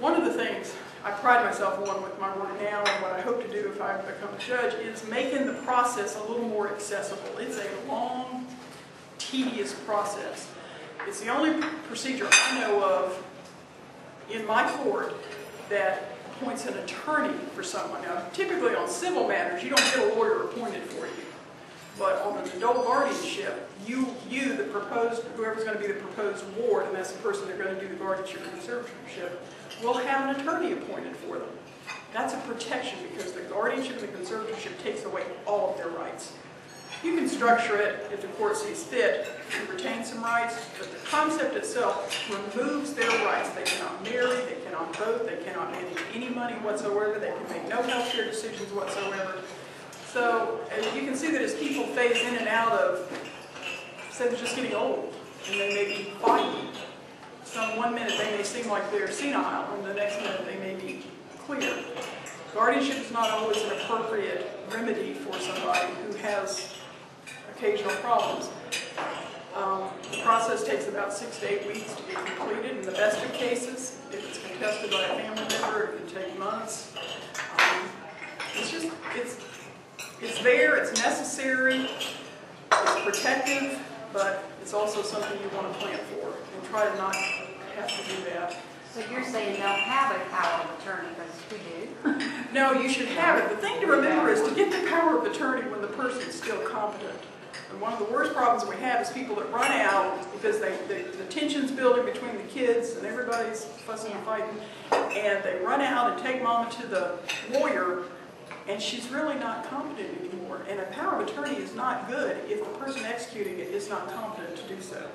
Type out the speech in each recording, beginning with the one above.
One of the things I pride myself on with my work now and what I hope to do if I become a judge is making the process a little more accessible. It's a long, tedious process. It's the only procedure I know of in my court that appoints an attorney for someone. Now, typically on civil matters, you don't get a lawyer appointed for you. But on an adult guardianship, the proposed, whoever's going to be the proposed ward, and that's the person they're going to do the guardianship and conservatorship, will have an attorney appointed for them. That's a protection because the guardianship and the conservatorship takes away all of their rights. You can structure it, if the court sees fit, to retain some rights, but the concept itself removes their rights. They cannot marry, they cannot vote, they cannot manage any money whatsoever, they can make no health care decisions whatsoever. So you can see that as people phase in and out of, say they're just getting old, and they may be fighting. So one minute they may seem like they're senile, and the next minute they may be clear. Guardianship is not always an appropriate remedy for somebody who has occasional problems. The process takes about 6 to 8 weeks to get completed. In the best of cases, if it's contested by a family member, it can take months. It's there, it's necessary, it's protective, but it's also something you want to plan for and try to not have to do that. So you're saying they'll have a power of attorney, because we do. No, you should have it. The thing to remember is to get the power of attorney when the person's still competent. And one of the worst problems we have is people that run out because the tension's building between the kids and everybody's fussing and fighting, and they run out and take mama to the lawyer, and she's really not competent anymore. And a power of attorney is not good if the person executing it is not competent to do so.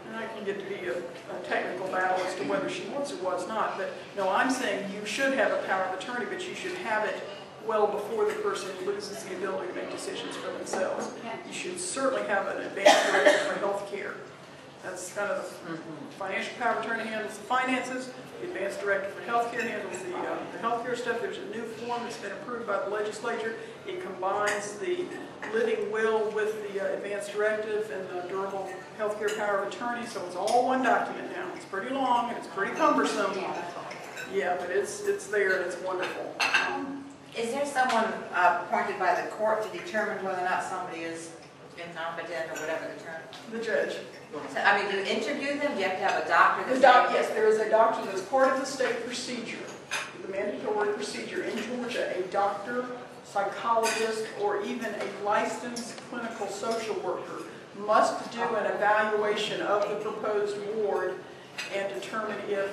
And that can get to be a technical battle as to whether she was or was not. But no, I'm saying you should have a power of attorney, but you should have it well before the person loses the ability to make decisions for themselves. You should certainly have an advanced directive for health care. That's kind of the financial power of attorney handles the finances. The advanced directive for health care handles the health care stuff. There's a new form that's been approved by the legislature. It combines the living will with the advanced directive and the durable health care power of attorney. So it's all one document now. It's pretty long and it's pretty cumbersome. Yeah, but it's there and it's wonderful. Is there someone appointed by the court to determine whether or not somebody is incompetent or whatever the term? The judge. So, I mean, do you interview them? Do you have to have a doctor? Yes, there is a doctor that's part of the state procedure, the mandatory procedure in Georgia. A doctor, psychologist, or even a licensed clinical social worker must do an evaluation of the proposed ward and determine if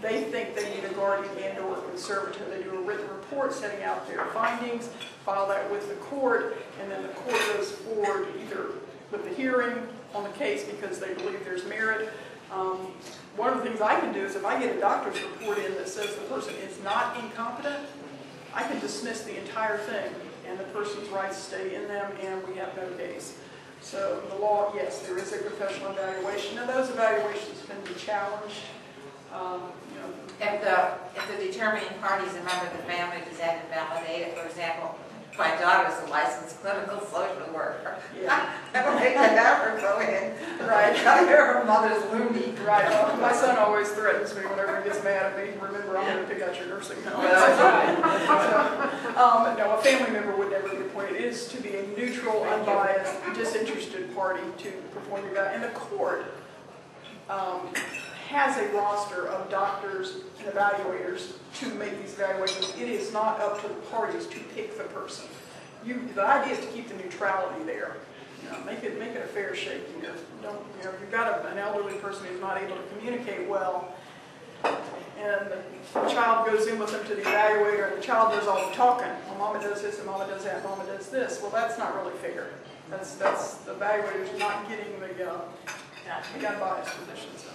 they think they need a guardian and or a conservator. They do a written report setting out their findings, file that with the court, and then the court goes forward either with the hearing on the case because they believe there's merit. One of the things I can do is if I get a doctor's report in that says the person is not incompetent, I can dismiss the entire thing and the person's rights stay in them and we have no case. So the law, yes, there is a professional evaluation. Now those evaluations can be challenged. If the determining party is a member of the family, does that invalidate it? For example, my daughter is a licensed clinical social worker. Yeah. I don't think I'd ever go in. Right. I hear her mother's loony. Right. Well, my son always threatens me whenever he gets mad at me. Remember, I'm going to pick out your nursing home. No, a family member would never be appointed. It is to be a neutral, unbiased, disinterested party to perform the evaluation. And the court has a roster of doctors and evaluators to make these evaluations. It is not up to the parties to pick the person. The idea is to keep the neutrality there. Make it a fair shake. If you've got an elderly person who's not able to communicate well, and the child goes in with them to the evaluator, and the child does all the talking. Well, mama does this, and mama does that, and mama does this. Well, that's not really fair. That's the evaluator's not getting the unbiased position. So.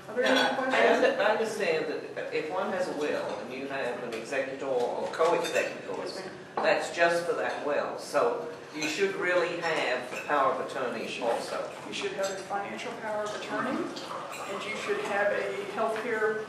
Are there any questions? I understand that if one has a will and you have an executor or co-executors, that's just for that will. So you should really have the power of attorney also. You should have a financial power of attorney, and you should have a health care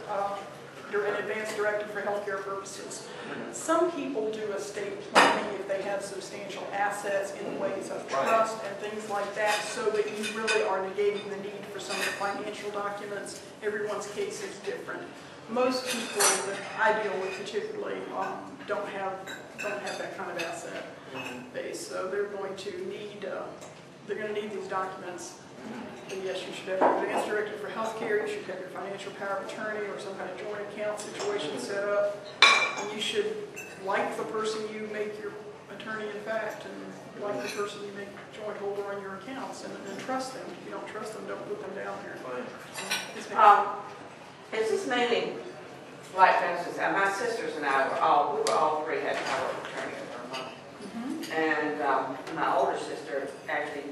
an advanced directive for healthcare purposes. Some people do estate planning if they have substantial assets in ways of trust and things like that, so that you really are negating the need for some of the financial documents. Everyone's case is different. Most people that I deal with particularly don't have that kind of asset base, so they're going to need these documents. And yes, you should have an advanced directive for healthcare, you should have your financial power of attorney or some kind of joint account situation set up. And you should like the person you make your attorney in fact, and like the person you make joint holder on your accounts, and trust them. If you don't trust them, don't put them down there. Is this mainly, like for instance, my sisters and I we were all three had power of attorney over our mom. And my older sister actually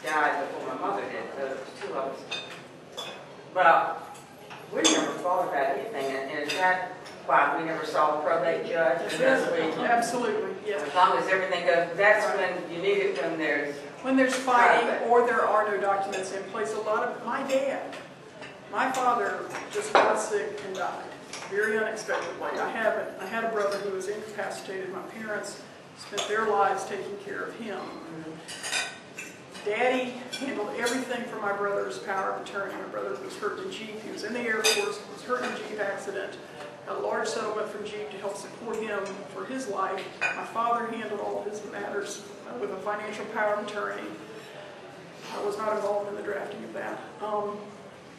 died before my mother did, so there was two of us. But we never thought about anything, and is that why we never saw a probate judge? Absolutely, yes. As long as everything goes, that's when you need it, when there's fighting or there are no documents in place. A lot of my father just got sick and died very unexpectedly. I had a brother who was incapacitated. My parents spent their lives taking care of him. Daddy handled everything for my brother's power of attorney. My brother was hurt in a Jeep. He was in the Air Force, was hurt in a Jeep accident. Got a large settlement from Jeep to help support him for his life. My father handled all of his matters with a financial power of attorney. I was not involved in the drafting of that.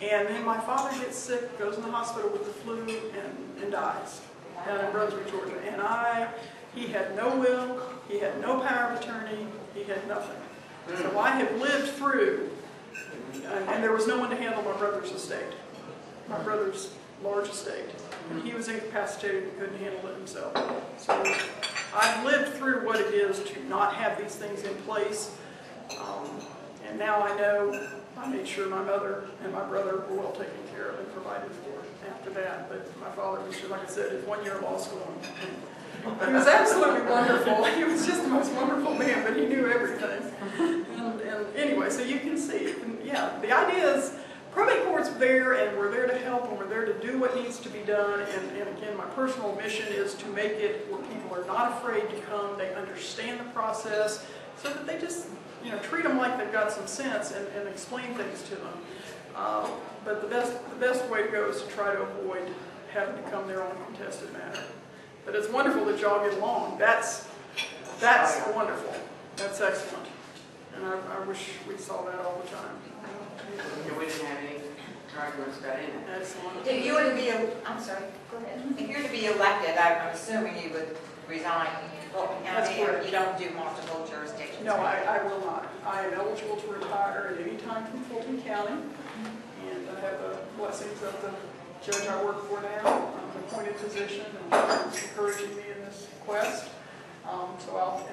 And then my father gets sick, goes in the hospital with the flu, and dies down in Brunswick, Georgia. And he had no will, he had no power of attorney, he had nothing. So I have lived through, and there was no one to handle my brother's estate, my brother's large estate. And he was incapacitated and couldn't handle it himself. So I've lived through what it is to not have these things in place. And now I know I made sure my mother and my brother were well taken care of and provided for after that. But my father was, like I said, in 1 year of law school. He was absolutely wonderful. He was just the most wonderful man, but he knew everything. And anyway, so you can see, yeah, the idea is probate court's there, and we're there to help, and we're there to do what needs to be done. And again, my personal mission is to make it where people are not afraid to come, they understand the process, so that they just, treat them like they've got some sense and explain things to them. But the best way to go is to try to avoid having to come there on a contested matter. But it's wonderful that y'all get along. That's wonderful. That's excellent. And I wish we saw that all the time. And we didn't have any arguments about anything. Excellent. If you were to be, I'm sorry, go ahead. If you were to be elected, I'm assuming you would resign Fulton County, or you don't do multiple jurisdictions? No, I will not. I am eligible to retire at any time from Fulton County, and I have the blessings of the judge I work for now, an appointed position, and he's encouraging me in this quest. So I'll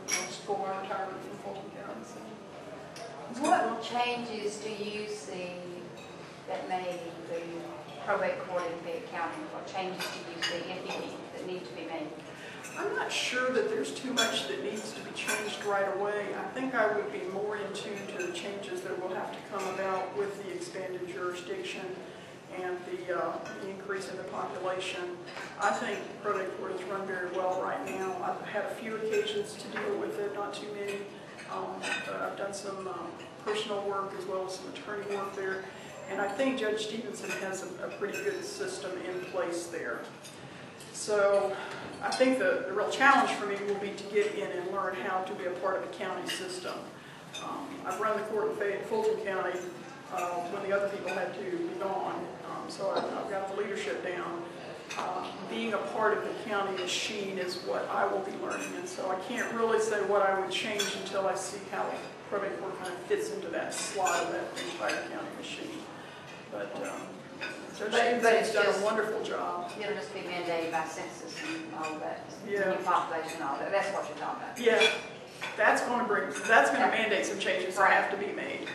just pull my retirement from Fulton County. So. What changes do you see that may the probate court in Fayette County? What changes do you see, if any, that need to be made? I'm not sure that there's too much that needs to be changed right away. I think I would be more in tune to the changes that will have to come about with the expanded jurisdiction and the increase in the population. I think probate court is run very well right now. I've had a few occasions to deal with it, not too many. But I've done some personal work as well as some attorney work there. And I think Judge Stevenson has a pretty good system in place there. So I think the real challenge for me will be to get in and learn how to be a part of the county system. I've run the court in Fulton County when the other people had to be gone. So I've got the leadership down. Being a part of the county machine is what I will be learning, and so I can't really say what I would change until I see how probate court kind of fits into that slot of that entire county machine. But Judge Stevenson's done a wonderful job. It'll just be mandated by census and all that, Yeah. new population and all that. That's what you're talking about. Yeah, that's going to mandate some changes that have to be made.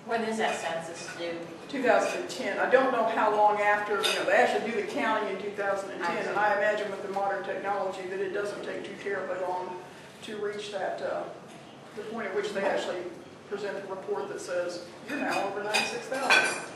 When is that census due? 2010. I don't know how long after, they actually do the counting in 2010, and I imagine with the modern technology that it doesn't take too terribly long to reach that, the point at which they actually present a report that says, you're now over 96,000.